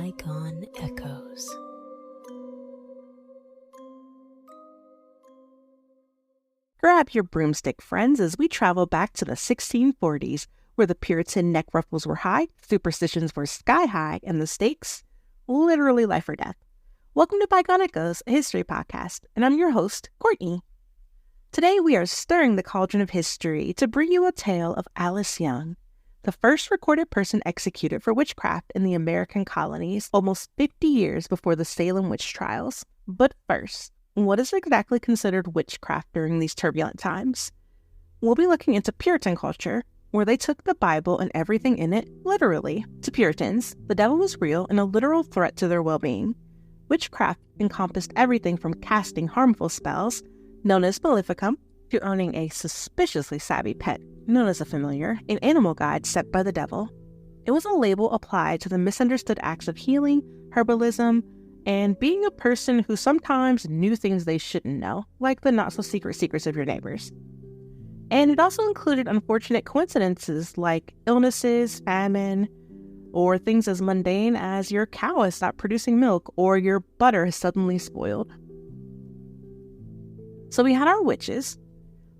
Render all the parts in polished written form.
Bygone Echoes. Grab your broomstick, friends, as we travel back to the 1640s, where the Puritan neck ruffles were high, superstitions were sky high, and the stakes, literally life or death. Welcome to Bygone Echoes, a history podcast, and I'm your host, Courtney. Today we are stirring the cauldron of history to bring you a tale of Alice Young, the first recorded person executed for witchcraft in the American colonies almost 50 years before the Salem witch trials. But first, what is exactly considered witchcraft during these turbulent times? We'll be looking into Puritan culture, where they took the Bible and everything in it literally. To Puritans, the devil was real and a literal threat to their well-being. Witchcraft encompassed everything from casting harmful spells, known as maleficum, to owning a suspiciously savvy pet, known as a familiar, an animal guide set by the devil. It was a label applied to the misunderstood acts of healing, herbalism, and being a person who sometimes knew things they shouldn't know, like the not-so-secret secrets of your neighbors. And it also included unfortunate coincidences like illnesses, famine, or things as mundane as your cow has stopped producing milk or your butter has suddenly spoiled. So we had our witches,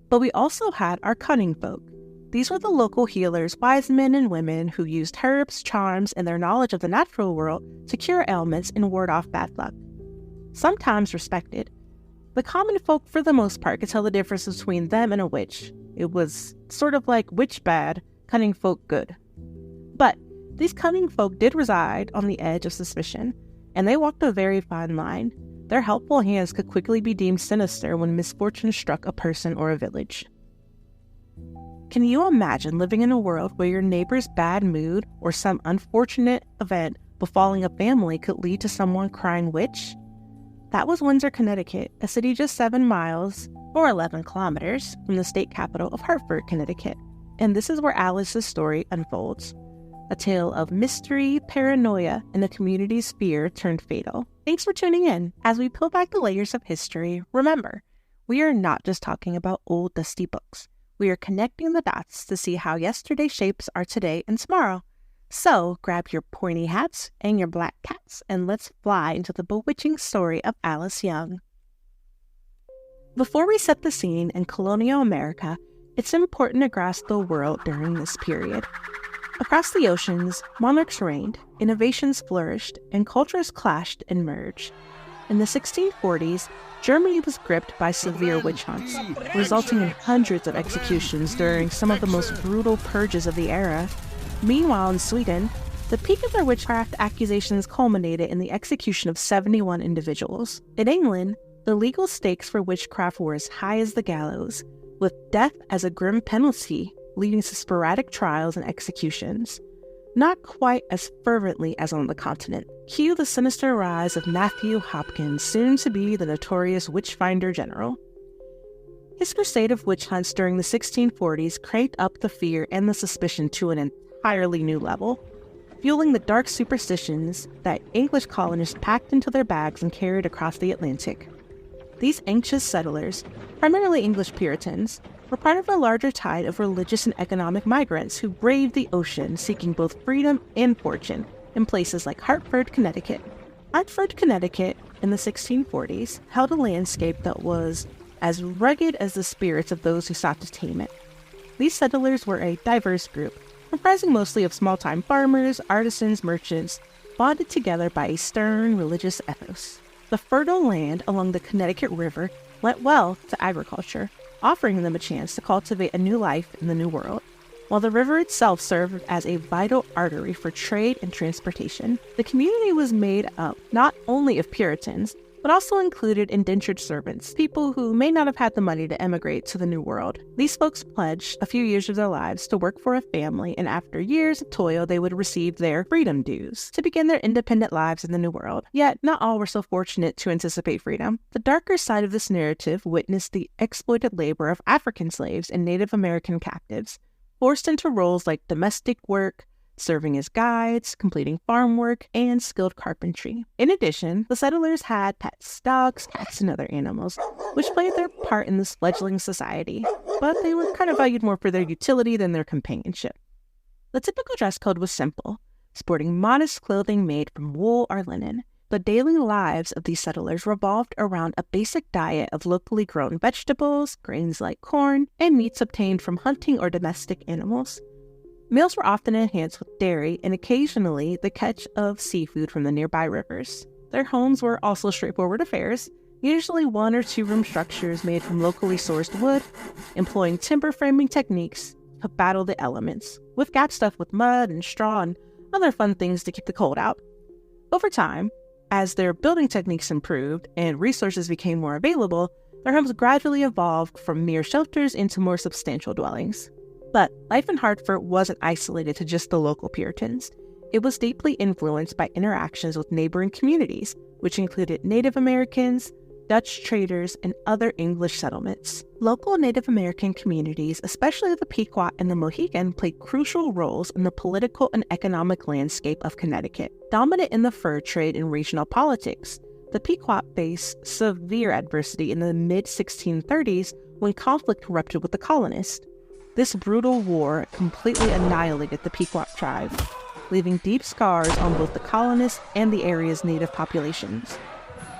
but we also had our cunning folk. These were the local healers, wise men and women who used herbs, charms, and their knowledge of the natural world to cure ailments and ward off bad luck. Sometimes respected, the common folk for the most part could tell the difference between them and a witch. It was sort of like witch bad, cunning folk good. But these cunning folk did reside on the edge of suspicion, and they walked a very fine line. Their helpful hands could quickly be deemed sinister when misfortune struck a person or a village. Can you imagine living in a world where your neighbor's bad mood or some unfortunate event befalling a family could lead to someone crying witch? That was Windsor, Connecticut, a city just 7 miles, or 11 kilometers, from the state capital of Hartford, Connecticut. And this is where Alice's story unfolds. A tale of mystery, paranoia, and the community's fear turned fatal. Thanks for tuning in. As we peel back the layers of history, remember, we are not just talking about old dusty books. We are connecting the dots to see how yesterday shapes our today and tomorrow. So grab your pointy hats and your black cats, and let's fly into the bewitching story of Alice Young. Before we set the scene in colonial America, it's important to grasp the world during this period. Across the oceans, monarchs reigned, innovations flourished, and cultures clashed and merged. In the 1640s, Germany was gripped by severe witch hunts, resulting in hundreds of executions during some of the most brutal purges of the era. Meanwhile, in Sweden, the peak of their witchcraft accusations culminated in the execution of 71 individuals. In England, the legal stakes for witchcraft were as high as the gallows, with death as a grim penalty, leading to sporadic trials and executions. Not quite as fervently as on the continent. Cue the sinister rise of Matthew Hopkins, soon to be the notorious Witchfinder General. His crusade of witch hunts during the 1640s cranked up the fear and the suspicion to an entirely new level, fueling the dark superstitions that English colonists packed into their bags and carried across the Atlantic. These anxious settlers, primarily English Puritans, were part of a larger tide of religious and economic migrants who braved the ocean, seeking both freedom and fortune in places like Hartford, Connecticut. Hartford, Connecticut, in the 1640s, held a landscape that was as rugged as the spirits of those who sought to tame it. These settlers were a diverse group, comprising mostly of small-time farmers, artisans, merchants, bonded together by a stern religious ethos. The fertile land along the Connecticut River lent well to agriculture, offering them a chance to cultivate a new life in the New World. While the river itself served as a vital artery for trade and transportation, the community was made up not only of Puritans, but also included indentured servants, people who may not have had the money to emigrate to the New World. These folks pledged a few years of their lives to work for a family, and after years of toil, they would receive their freedom dues to begin their independent lives in the New World. Yet, not all were so fortunate to anticipate freedom. The darker side of this narrative witnessed the exploited labor of African slaves and Native American captives, forced into roles like domestic work, serving as guides, completing farm work, and skilled carpentry. In addition, the settlers had pets, dogs, cats, and other animals, which played their part in this fledgling society, but they were kind of valued more for their utility than their companionship. The typical dress code was simple: sporting modest clothing made from wool or linen. The daily lives of these settlers revolved around a basic diet of locally grown vegetables, grains like corn, and meats obtained from hunting or domestic animals. Meals were often enhanced with dairy and occasionally the catch of seafood from the nearby rivers. Their homes were also straightforward affairs, usually 1 or 2 room structures made from locally sourced wood, employing timber framing techniques to battle the elements, with gaps stuffed with mud and straw and other fun things to keep the cold out. Over time, as their building techniques improved and resources became more available, their homes gradually evolved from mere shelters into more substantial dwellings. But life in Hartford wasn't isolated to just the local Puritans. It was deeply influenced by interactions with neighboring communities, which included Native Americans, Dutch traders, and other English settlements. Local Native American communities, especially the Pequot and the Mohegan, played crucial roles in the political and economic landscape of Connecticut. Dominant in the fur trade and regional politics, the Pequot faced severe adversity in the mid-1630s when conflict erupted with the colonists. This brutal war completely annihilated the Pequot tribe, leaving deep scars on both the colonists and the area's native populations.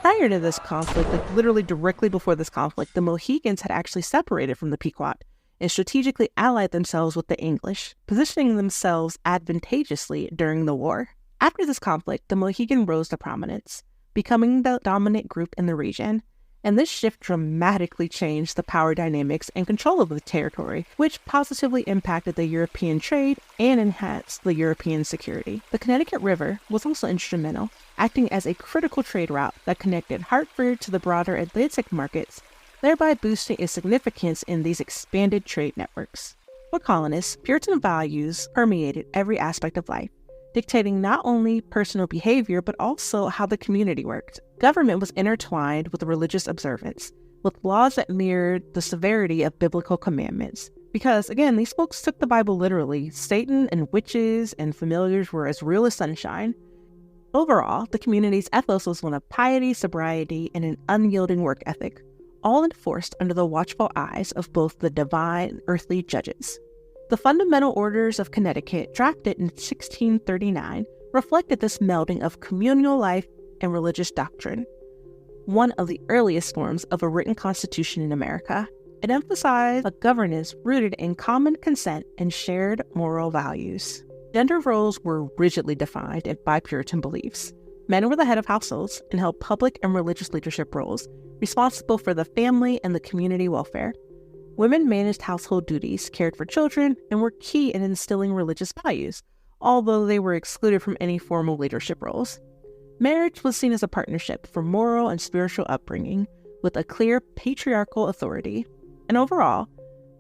Prior to this conflict, literally directly before this conflict, the Mohegans had actually separated from the Pequot and strategically allied themselves with the English, positioning themselves advantageously during the war. After this conflict, the Mohegan rose to prominence, becoming the dominant group in the region, and this shift dramatically changed the power dynamics and control of the territory, which positively impacted the European trade and enhanced the European security. The Connecticut River was also instrumental, acting as a critical trade route that connected Hartford to the broader Atlantic markets, thereby boosting its significance in these expanded trade networks. For colonists, Puritan values permeated every aspect of life, dictating not only personal behavior but also how the community worked. Government was intertwined with religious observance, with laws that mirrored the severity of biblical commandments. Because, again, these folks took the Bible literally. Satan and witches and familiars were as real as sunshine. Overall, the community's ethos was one of piety, sobriety, and an unyielding work ethic, all enforced under the watchful eyes of both the divine and earthly judges. The Fundamental Orders of Connecticut, drafted in 1639, reflected this melding of communal life and religious doctrine, one of the earliest forms of a written constitution in America. It emphasized a governance rooted in common consent and shared moral values. Gender roles were rigidly defined by Puritan beliefs. Men were the head of households and held public and religious leadership roles, responsible for the family and the community welfare. Women managed household duties, cared for children, and were key in instilling religious values, although they were excluded from any formal leadership roles. Marriage was seen as a partnership for moral and spiritual upbringing, with a clear patriarchal authority. And overall,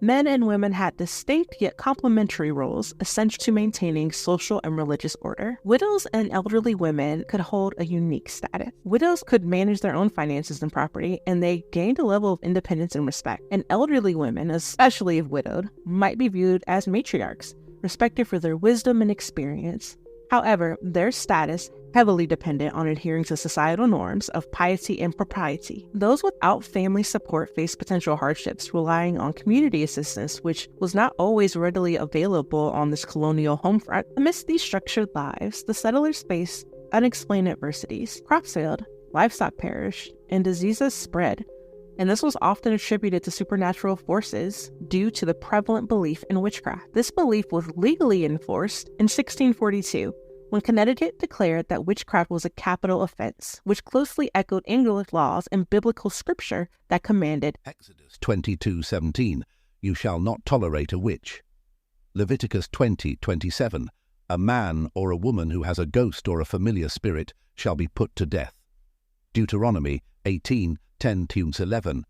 men and women had distinct yet complementary roles essential to maintaining social and religious order. Widows and elderly women could hold a unique status. Widows could manage their own finances and property, and they gained a level of independence and respect. And elderly women, especially if widowed, might be viewed as matriarchs, respected for their wisdom and experience. However, their status heavily dependent on adhering to societal norms of piety and propriety. Those without family support faced potential hardships, relying on community assistance, which was not always readily available on this colonial homefront. Amidst these structured lives, the settlers faced unexplained adversities. Crops failed, livestock perished, and diseases spread. And this was often attributed to supernatural forces due to the prevalent belief in witchcraft. This belief was legally enforced in 1642, when Connecticut declared that witchcraft was a capital offense, which closely echoed English laws and biblical scripture that commanded Exodus 22:17, "You shall not tolerate a witch." Leviticus 20:27, "A man or a woman who has a ghost or a familiar spirit shall be put to death." Deuteronomy 18:10-11,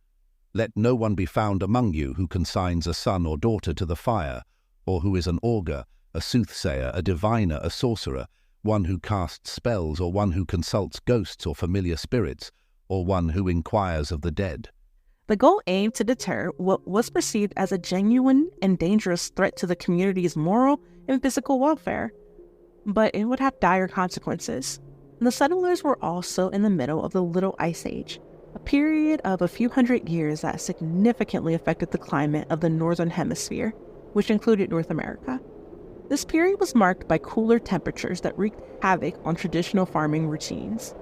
"Let no one be found among you who consigns a son or daughter to the fire, or who is an augur, a soothsayer, a diviner, a sorcerer, one who casts spells, or one who consults ghosts or familiar spirits, or one who inquires of the dead." The goal aimed to deter what was perceived as a genuine and dangerous threat to the community's moral and physical welfare, but it would have dire consequences. The settlers were also in the middle of the Little Ice Age, a period of a few hundred years that significantly affected the climate of the Northern Hemisphere, which included North America. This period was marked by cooler temperatures that wreaked havoc on traditional farming routines.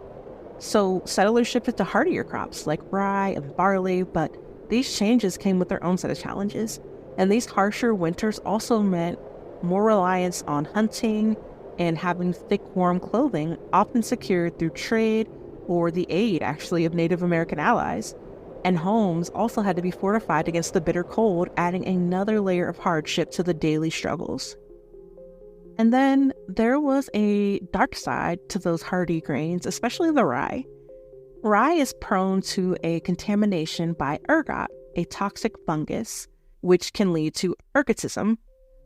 So settlers shifted to hardier crops like rye and barley, but these changes came with their own set of challenges. And these harsher winters also meant more reliance on hunting and having thick, warm clothing, often secured through trade or the aid, actually, of Native American allies. And homes also had to be fortified against the bitter cold, adding another layer of hardship to the daily struggles. And then there was a dark side to those hardy grains, especially the rye. Rye is prone to a contamination by ergot, a toxic fungus, which can lead to ergotism,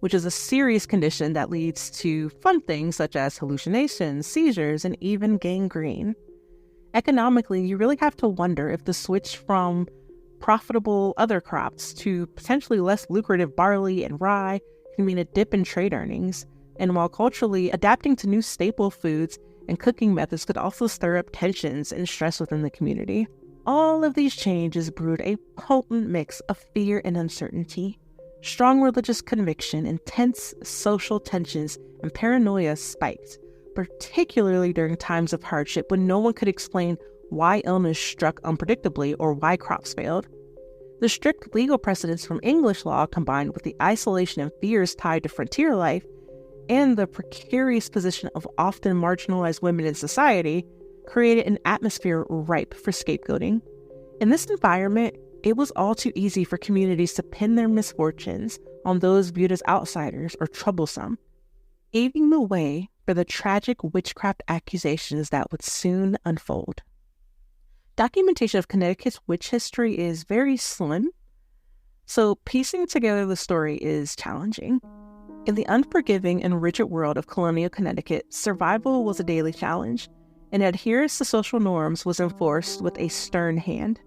which is a serious condition that leads to fun things such as hallucinations, seizures, and even gangrene. Economically, you really have to wonder if the switch from profitable other crops to potentially less lucrative barley and rye can mean a dip in trade earnings. And while culturally, adapting to new staple foods and cooking methods could also stir up tensions and stress within the community. All of these changes brewed a potent mix of fear and uncertainty. Strong religious conviction, intense social tensions, and paranoia spiked, particularly during times of hardship when no one could explain why illness struck unpredictably or why crops failed. The strict legal precedents from English law, combined with the isolation and fears tied to frontier life, and the precarious position of often marginalized women in society, created an atmosphere ripe for scapegoating. In this environment, it was all too easy for communities to pin their misfortunes on those viewed as outsiders or troublesome, paving the way for the tragic witchcraft accusations that would soon unfold. Documentation of Connecticut's witch history is very slim, so piecing together the story is challenging. In the unforgiving and rigid world of colonial Connecticut, survival was a daily challenge, and adherence to social norms was enforced with a stern hand.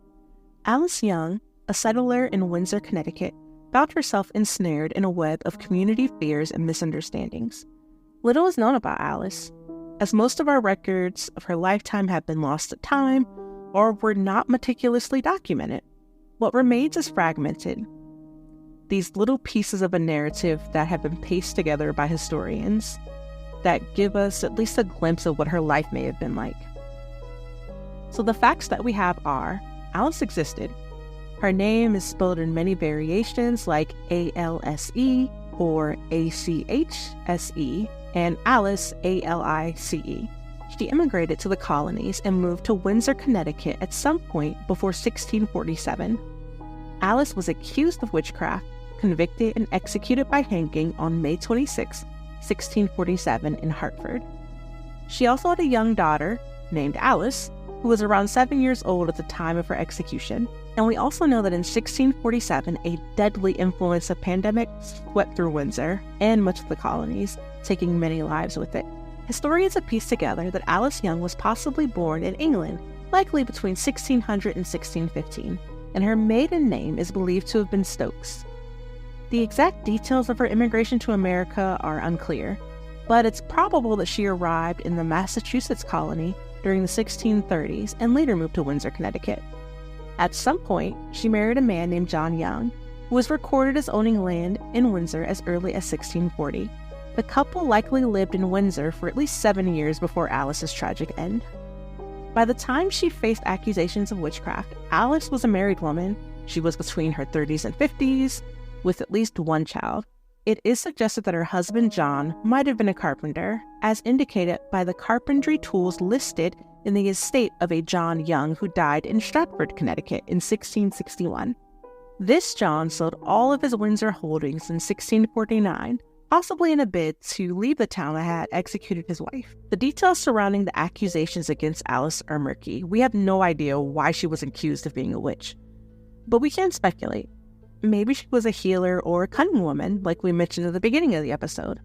Alice Young, a settler in Windsor, Connecticut, found herself ensnared in a web of community fears and misunderstandings. Little is known about Alice, as most of our records of her lifetime have been lost to time or were not meticulously documented. What remains is fragmented. These little pieces of a narrative that have been pieced together by historians that give us at least a glimpse of what her life may have been like. So the facts that we have are, Alice existed. Her name is spelled in many variations like A-L-S-E or A-C-H-S-E and Alice, A-L-I-C-E. She immigrated to the colonies and moved to Windsor, Connecticut at some point before 1647. Alice was accused of witchcraft, convicted, and executed by hanging on May 26, 1647 in Hartford. She also had a young daughter named Alice, who was around 7 years old at the time of her execution. And we also know that in 1647, a deadly influenza pandemic swept through Windsor and much of the colonies, taking many lives with it. Historians have pieced together that Alice Young was possibly born in England, likely between 1600 and 1615, and her maiden name is believed to have been Stokes. The exact details of her immigration to America are unclear, but it's probable that she arrived in the Massachusetts colony during the 1630s and later moved to Windsor, Connecticut. At some point, she married a man named John Young, who was recorded as owning land in Windsor as early as 1640. The couple likely lived in Windsor for at least 7 years before Alice's tragic end. By the time she faced accusations of witchcraft, Alice was a married woman. She was between her 30s and 50s, with at least one child. It is suggested that her husband John might have been a carpenter, as indicated by the carpentry tools listed in the estate of a John Young who died in Stratford, Connecticut in 1661. This John sold all of his Windsor holdings in 1649, possibly in a bid to leave the town that had executed his wife. The details surrounding the accusations against Alice are murky. We have no idea why she was accused of being a witch, but we can speculate. Maybe she was a healer or a cunning woman, like we mentioned at the beginning of the episode,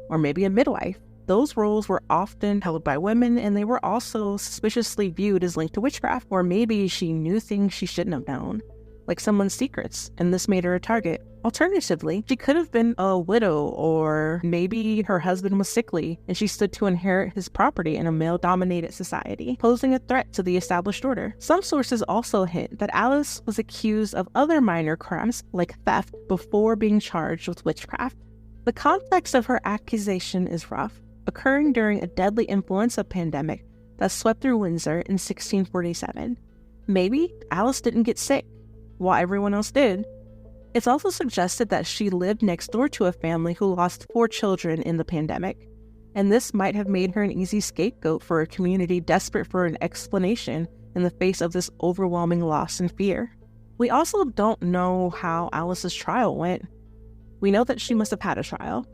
or maybe a midwife. Those roles were often held by women, and they were also suspiciously viewed as linked to witchcraft. Or maybe she knew things she shouldn't have known, like someone's secrets, and this made her a target. Alternatively, she could have been a widow, or maybe her husband was sickly, and she stood to inherit his property in a male-dominated society, posing a threat to the established order. Some sources also hint that Alice was accused of other minor crimes, like theft, before being charged with witchcraft. The context of her accusation is rough, occurring during a deadly influenza pandemic that swept through Windsor in 1647. Maybe Alice didn't get sick, while everyone else did. It's also suggested that she lived next door to a family who lost 4 children in the pandemic, and this might have made her an easy scapegoat for a community desperate for an explanation in the face of this overwhelming loss and fear. We also don't know how Alice's trial went. We know that she must have had a trial,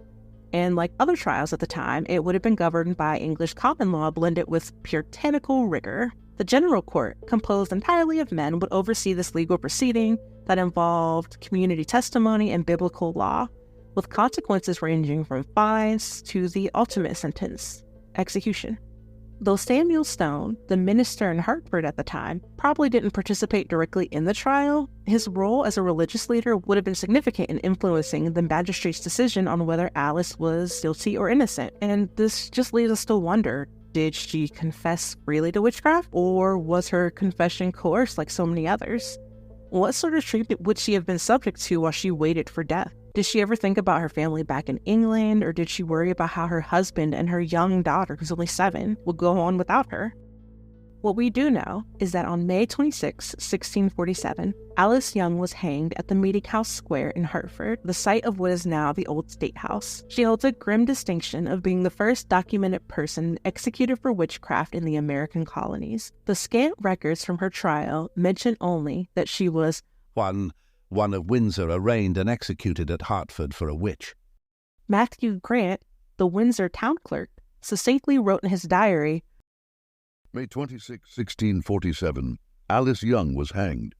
and like other trials at the time, it would have been governed by English common law blended with puritanical rigor. The general court, composed entirely of men, would oversee this legal proceeding that involved community testimony and biblical law, with consequences ranging from fines to the ultimate sentence, execution. Though Samuel Stone, the minister in Hartford at the time, probably didn't participate directly in the trial, his role as a religious leader would have been significant in influencing the magistrate's decision on whether Alice was guilty or innocent. And this just leads us to wonder, did she confess freely to witchcraft, or was her confession coerced like so many others? What sort of treatment would she have been subject to while she waited for death? Did she ever think about her family back in England, or did she worry about how her husband and her young daughter, who's only 7, would go on without her? What we do know is that on May 26, 1647, Alice Young was hanged at the Meeting House Square in Hartford, the site of what is now the old State House. She holds a grim distinction of being the first documented person executed for witchcraft in the American colonies. The scant records from her trial mention only that she was one of Windsor arraigned and executed at Hartford for a witch. Matthew Grant, the Windsor town clerk, succinctly wrote in his diary, May 26, 1647, Alice Young was hanged.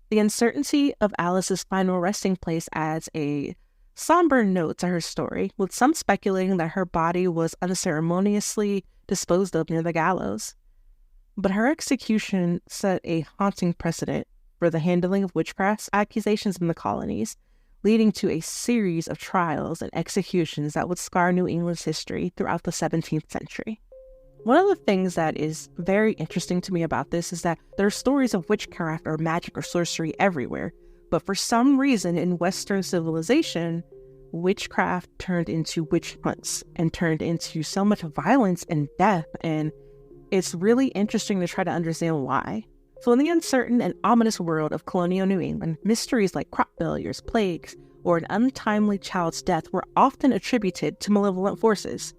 The uncertainty of Alice's final resting place adds a somber note to her story, with some speculating that her body was unceremoniously disposed of near the gallows. But her execution set a haunting precedent for the handling of witchcraft accusations in the colonies, leading to a series of trials and executions that would scar New England's history throughout the 17th century. One of the things that is very interesting to me about this is that there are stories of witchcraft or magic or sorcery everywhere, but for some reason in Western civilization, witchcraft turned into witch hunts and turned into so much violence and death, and it's really interesting to try to understand why. So in the uncertain and ominous world of colonial New England, mysteries like crop failures, plagues, or an untimely child's death were often attributed to malevolent forces.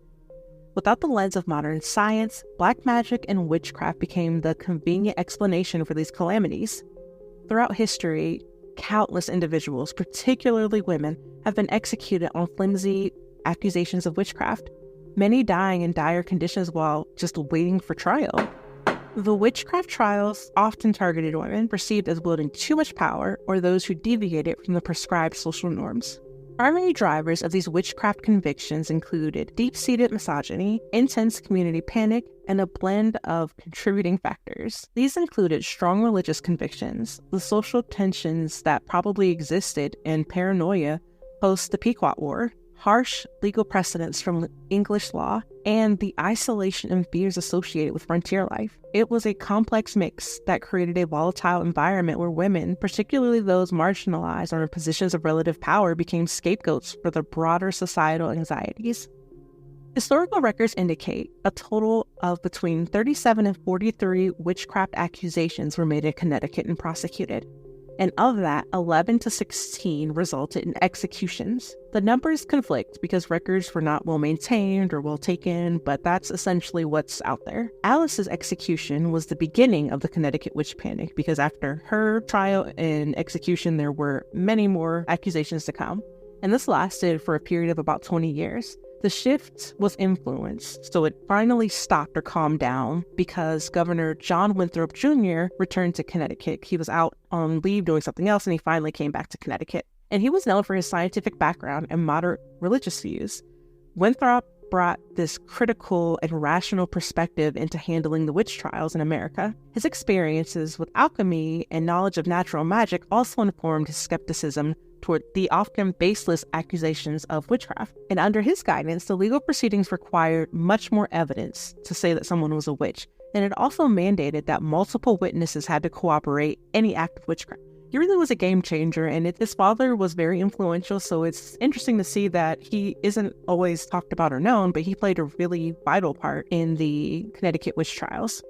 Without the lens of modern science, black magic and witchcraft became the convenient explanation for these calamities. Throughout history, countless individuals, particularly women, have been executed on flimsy accusations of witchcraft, many dying in dire conditions while just waiting for trial. The witchcraft trials often targeted women perceived as wielding too much power or those who deviated from the prescribed social norms. Primary drivers of these witchcraft convictions included deep-seated misogyny, intense community panic, and a blend of contributing factors. These included strong religious convictions, the social tensions that probably existed, and paranoia post the Pequot War, harsh legal precedents from English law, and the isolation and fears associated with frontier life. It was a complex mix that created a volatile environment where women, particularly those marginalized or in positions of relative power, became scapegoats for the broader societal anxieties. Historical records indicate a total of between 37 and 43 witchcraft accusations were made in Connecticut and prosecuted. And of that, 11 to 16 resulted in executions. The numbers conflict because records were not well maintained or well taken, but that's essentially what's out there. Alice's execution was the beginning of the Connecticut witch panic because after her trial and execution, there were many more accusations to come. And this lasted for a period of about 20 years. The shift was influenced, so it finally stopped or calmed down because Governor John Winthrop Jr. returned to Connecticut. He was out on leave doing something else, and he finally came back to Connecticut. And he was known for his scientific background and moderate religious views. Winthrop brought this critical and rational perspective into handling the witch trials in America. His experiences with alchemy and knowledge of natural magic also informed his skepticism toward the often baseless accusations of witchcraft. And under his guidance, the legal proceedings required much more evidence to say that someone was a witch. And it also mandated that multiple witnesses had to corroborate any act of witchcraft. he really was a game changer, and his father was very influential, so it's interesting to see that he isn't always talked about or known, but he played a really vital part in the Connecticut witch trials.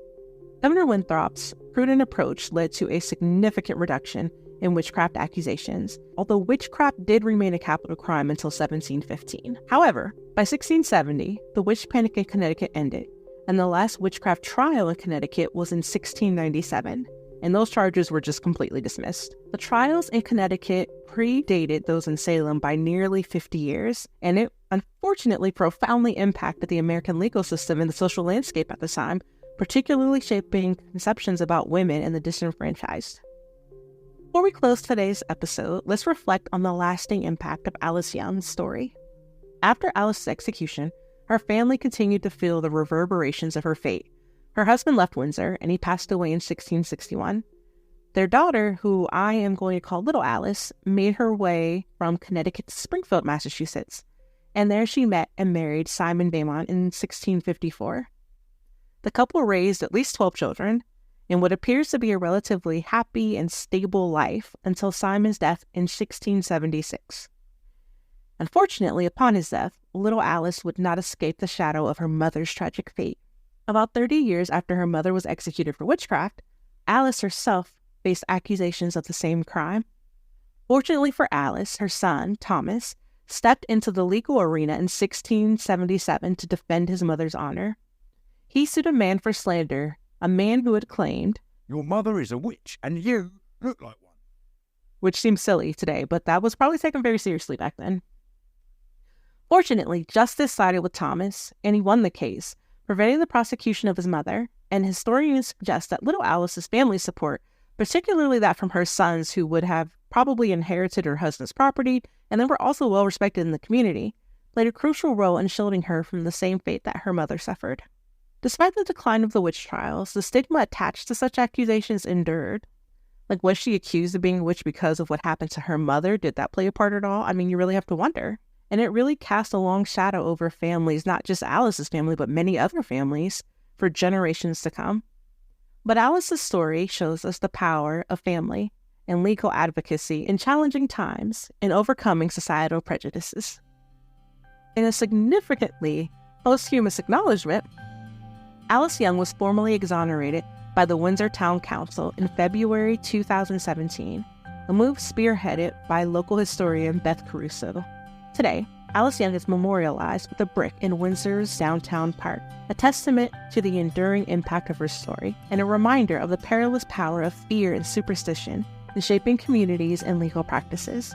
Governor Winthrop's prudent approach led to a significant reduction in witchcraft accusations, although witchcraft did remain a capital crime until 1715. However, by 1670, the witch panic in Connecticut ended, and the last witchcraft trial in Connecticut was in 1697, and those charges were just completely dismissed. The trials in Connecticut predated those in Salem by nearly 50 years, and it unfortunately profoundly impacted the American legal system and the social landscape at the time, particularly shaping conceptions about women and the disenfranchised. Before we close today's episode, let's reflect on the lasting impact of Alice Young's story. After Alice's execution, her family continued to feel the reverberations of her fate. Her husband left Windsor, and he passed away in 1661. Their daughter, who I am going to call Little Alice, made her way from Connecticut to Springfield, Massachusetts, and there she met and married Simon Beaumont in 1654. The couple raised at least 12 children, in what appears to be a relatively happy and stable life until Simon's death in 1676. Unfortunately, upon his death, little Alice would not escape the shadow of her mother's tragic fate. About 30 years after her mother was executed for witchcraft, Alice herself faced accusations of the same crime. Fortunately for Alice, her son, Thomas, stepped into the legal arena in 1677 to defend his mother's honor. He sued a man for slander, a man who had claimed, "Your mother is a witch, and you look like one." Which seems silly today, but that was probably taken very seriously back then. Fortunately, justice sided with Thomas, and he won the case, preventing the prosecution of his mother, and historians suggest that little Alice's family support, particularly that from her sons who would have probably inherited her husband's property, and then were also well respected in the community, played a crucial role in shielding her from the same fate that her mother suffered. Despite the decline of the witch trials, the stigma attached to such accusations endured. Like, was she accused of being a witch because of what happened to her mother? Did that play a part at all? I mean, you really have to wonder. And it really cast a long shadow over families, not just Alice's family, but many other families, for generations to come. But Alice's story shows us the power of family and legal advocacy in challenging times and overcoming societal prejudices. In a significantly posthumous acknowledgement, Alice Young was formally exonerated by the Windsor Town Council in February 2017, a move spearheaded by local historian Beth Caruso. Today, Alice Young is memorialized with a brick in Windsor's downtown park, a testament to the enduring impact of her story and a reminder of the perilous power of fear and superstition in shaping communities and legal practices.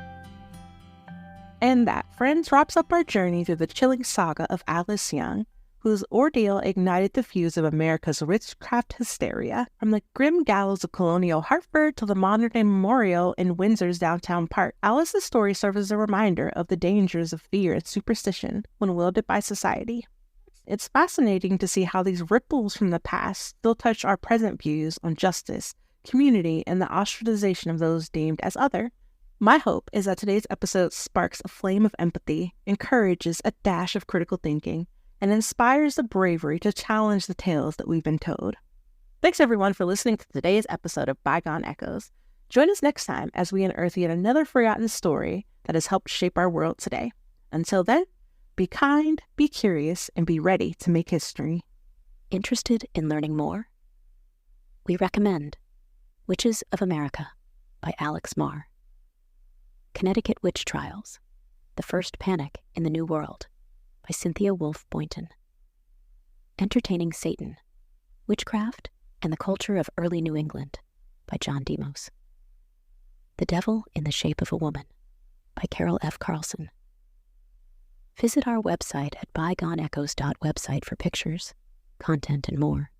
And that, friends, wraps up our journey through the chilling saga of Alice Young, whose ordeal ignited the fuse of America's witchcraft hysteria, from the grim gallows of colonial Hartford to the modern-day memorial in Windsor's downtown park. Alice's story serves as a reminder of the dangers of fear and superstition when wielded by society. It's fascinating to see how these ripples from the past still touch our present views on justice, community, and the ostracization of those deemed as other. My hope is that today's episode sparks a flame of empathy, encourages a dash of critical thinking, and inspires the bravery to challenge the tales that we've been told. Thanks everyone for listening to today's episode of Bygone Echoes. Join us next time as we unearth yet another forgotten story that has helped shape our world today. Until then, be kind, be curious, and be ready to make history. Interested in learning more? We recommend Witches of America by Alex Marr. Connecticut Witch Trials, The First Panic in the New World by Cynthia Wolfe Boynton. Entertaining Satan, Witchcraft and the Culture of Early New England by John Demos. The Devil in the Shape of a Woman by Carol F. Carlson. Visit our website at bygoneechoes.website for pictures, content, and more.